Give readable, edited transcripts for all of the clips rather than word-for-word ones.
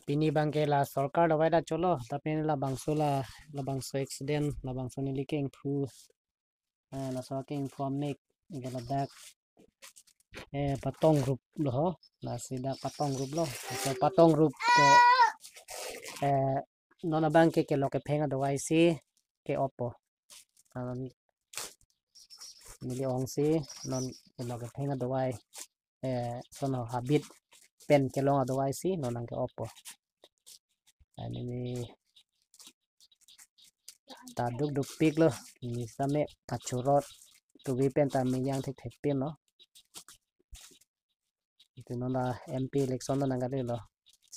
pini bangke la sarkar dawai da cholo tapi la bangso accident la bangso ni liking thu la so king from nek gala dak patong group lo ho la sida patong group lo so patong group ke nona bangke ke lo ke phenga dawai si ke opo mili ong si non ke lo ke phenga dawai sono habit pen ke lo dawai si non ke opo ini taduk duk pik lo ni same kachurot tubi pen ta yang thek thek pen no itu nona MP election no nangade lo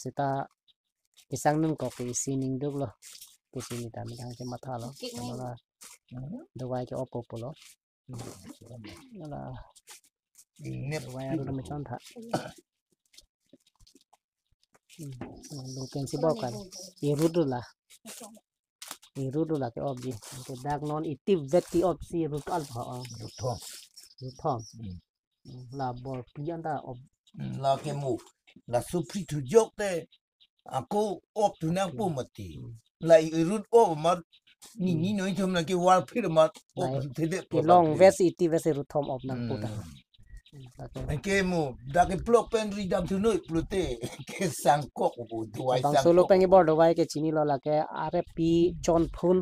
sita isang nun ko ke sining duk lo ke sini ta mi hang ke matha lo nona dawai ke opo polo nona dawai aru me chon tha lu pen si bokan irudu la ke obji ke dak non itiv vet ki ob si rut al pha ruthom la bor pianda ob la ke mu la supri tu jok te aku op tu nang pu mati la irut o ma ni noi thum la ke wal phir ma op te de ke long ves itiv ves ruthom ob nang puta ke mu da ke plok pen ri dam tu noi plute ke sang kok bu duai bang sang solo kok pengi bor dawai ke chini lo la ke are pi chon phun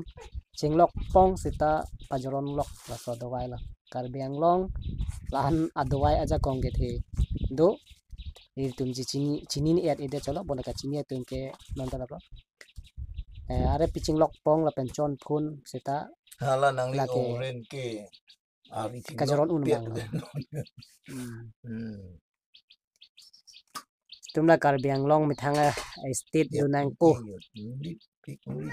chinglok pong sita pajoron lok la so dawai la karbiang long lahan adawai aja kong ke the do tum chini ni et ide cholo bola ka chini tum ke nandara lo are pi chinglok pong la pen chon phun sita hala nang li oren ke ari kajoron un mang tumla karbiang long mi thanga state do nang po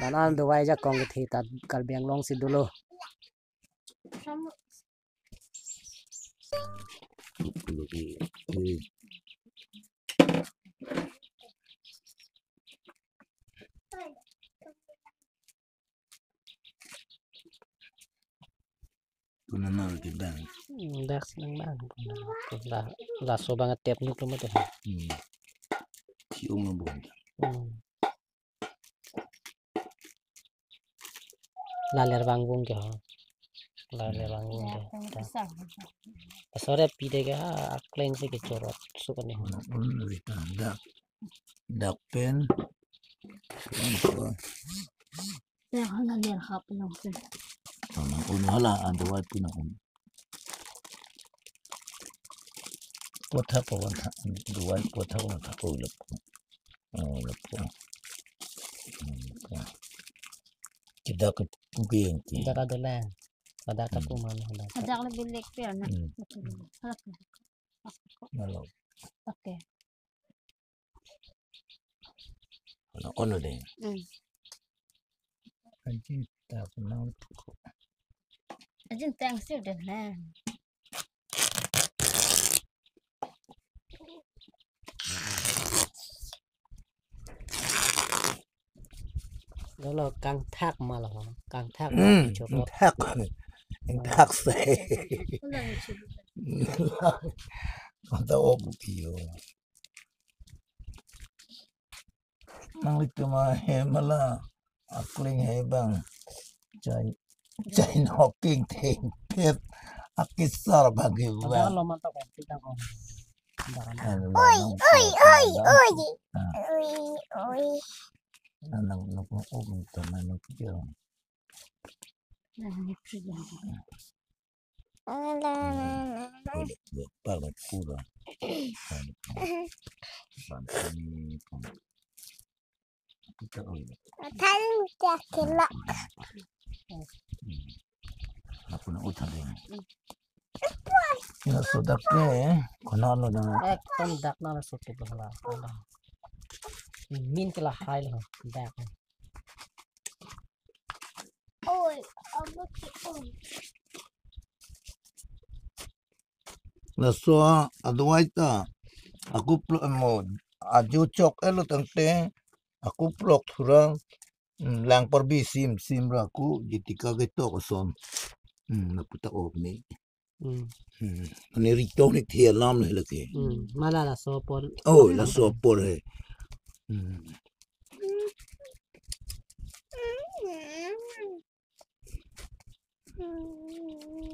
danan dawai ja kong ke the ta karbiang long si dulo punana ke bang dak senang bang la so banget tiap nuk lo mate si umur bon la ler bangung ke ho la ler bangung ke sore pide ke akleng se ke chorot sukane dak pen ya hala ler hap no hala andawat puna potha pawan duai potha pawan tha ko lep kita ke pugeng ki dara dela pada ka kuman ada kalau bilik pe na malo oke ono de anjing ta pernah ajin thanks you deh na lo kang thak mà là kang thak chorot thak se ada op kio nang itu mah hemala akling he bang jai knocking thing pet akisar bagi bang lo mantap kan kita kong oi nang nok om to manok jo banget pura aku nak utang dia ya sudah ke konon lo dah ton dak na so ke bala min ke la hai lo dak oi abaki oi la so adwai ta aku mo aju chok elo tante aku plok thura lang perbi sim raku jitika geto son na puta ovni ni rito ni thia lam le ke mala la so por oh la so por he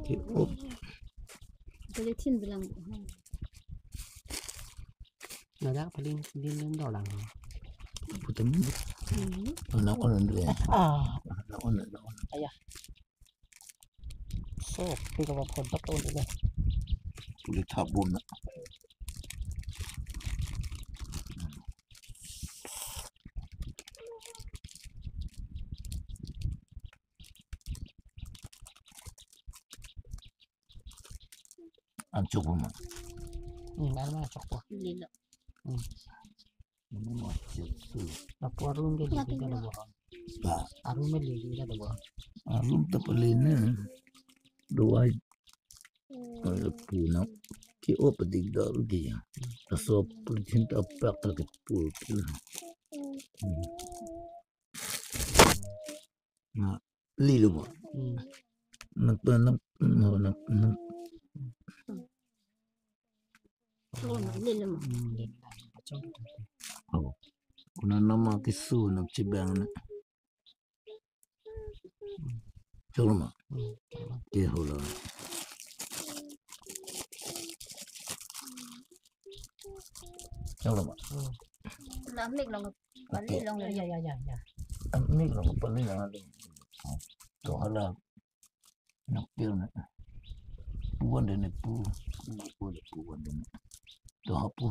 ki op Boleh tin bilang. Nó đã phải lên đỏ lằng. putem na on ndre na on So, khi có một bắt ôn nữa. puli thabun na an chukuma Ăn mà chọc quá. Lilo. mo chesu Nó qua room cái gì cái đó bỏ. ba Room में ले लिया तो bỏ. alum tapalina doai puna ki op digdal gi aso putin ta pakta ke pul na lilo mo nak Lilo mo. kuna nama kisu nak cibang na chulma ke hola chulma Lamig lang. Balik lang. Ya. amni lo pali na do to hala nak pil na puan de ne pu puan de to hapu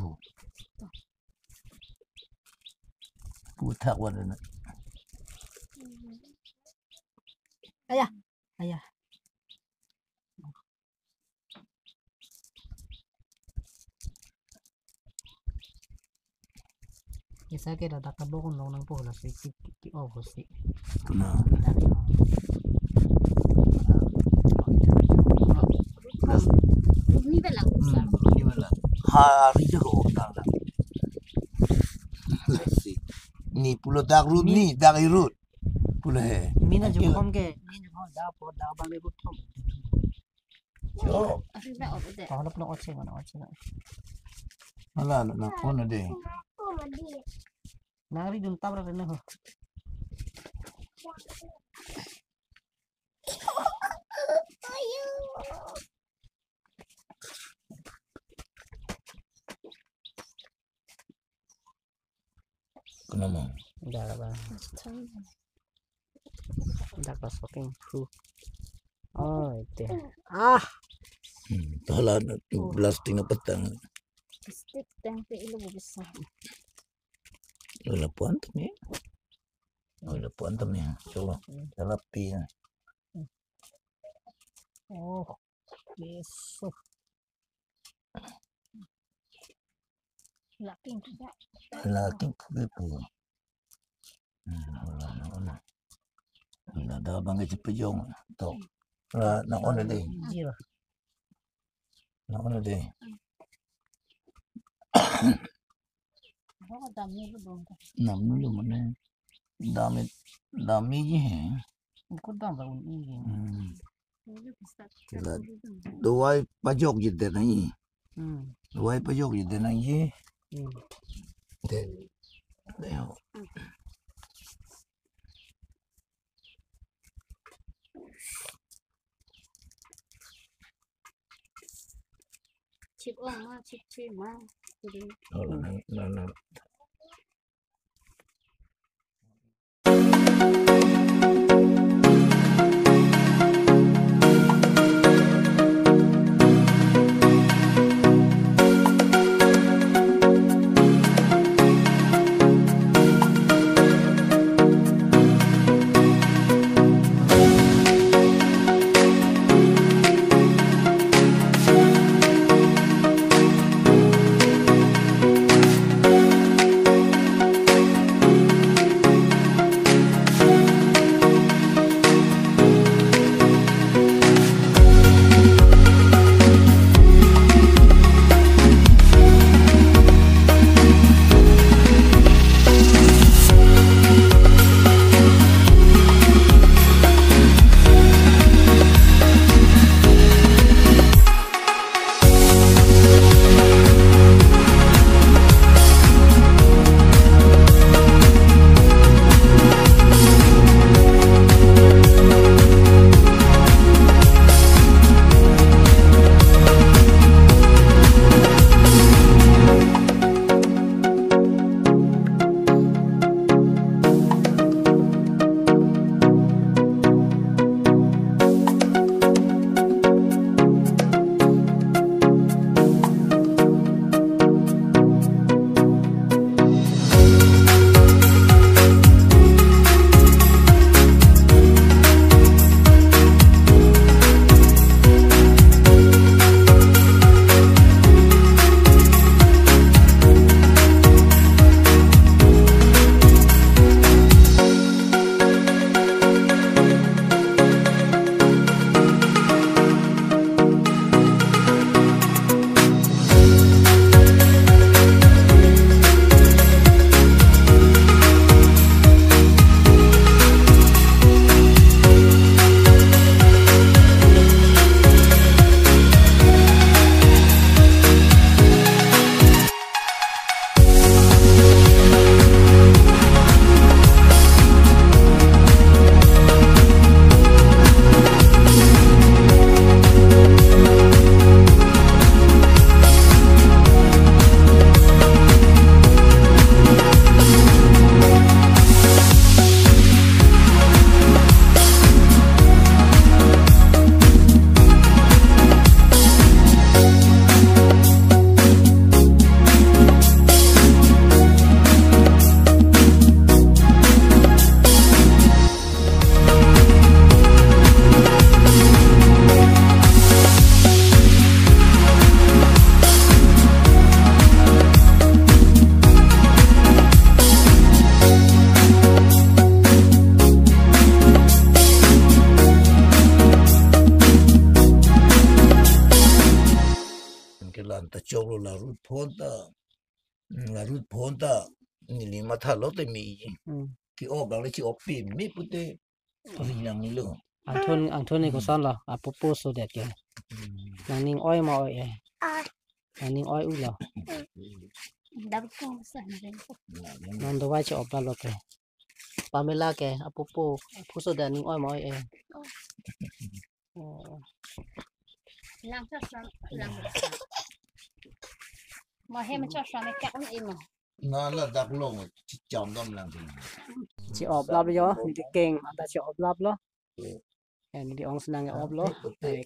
pu thak wan de na Ayah. Isa kira takabokon lang ng pula si Ovo si. kuna Ni bilang. gimana hari jago tang si ni pulo dak rut ni dak irut pulo he Mina juga kom ke, mina kom da bang ibu tom. yo Asyik nak apa deh. Kalau nak oceng. hala na kona de Nari dun tabra rin ho. kuna mo Dah ba. Dah ka soking fu. Oh, ite. to hala blasting na patang Stick tempe ilo besar. wala puan tam ya coba talapi na Oh, beso. Laking juga. laking po wala da bang ci pejong to na ona de Zero. Ako dami ko doon. namnu lo mane dami ji hai Ko dam ba un ini. Là đuôi pajok gì thế này Hmm. đuôi pajok gì thế này gì Hmm. để không Chip ma, chip ma. Jadi nó la rut ponta ni li ma tha lo te mi ừ ki op la chi op pi mi pute ri na mi lo anh thôn này có sao là à popo số đẹp kìa nàng ninh oi mà oi nàng ninh oi u là Dapat kong saan rin po. nàng đồ vai cho ốp là kìa Pamela kìa à popo số đẹp ninh oi mà oi Lang sa sa lang sa. Mà hem cho sa mấy cạn im mà. na la dak lo chi chom dom la chỉ ốp lắp rồi đi đi keng ta chỉ ốp lắp lo em đi ông sang cái ốp lo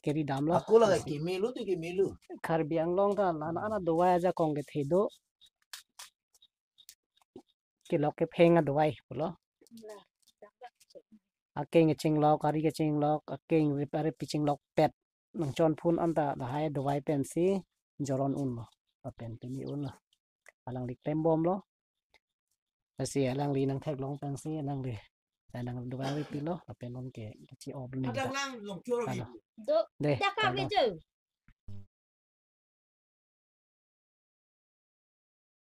cái đi đam lo aku la ki mi lu tu ki mi lu khar biang long ta là nó đồ vai ra con cái thế đó cái lọc cái phèn đồ vai lo à keng cái chinh lọc cái chinh lọc à keng repair pitching lọc pet nang chon phun anh ta là hai đồ vai pen si joron un lo à pen mi un lo alang lik tem bom lo si alang li nang thek long pen si nang li nang đồ vai pi lo à pen on cái chỉ ốp ni dak lang long choro Do, đây dah kau gitu.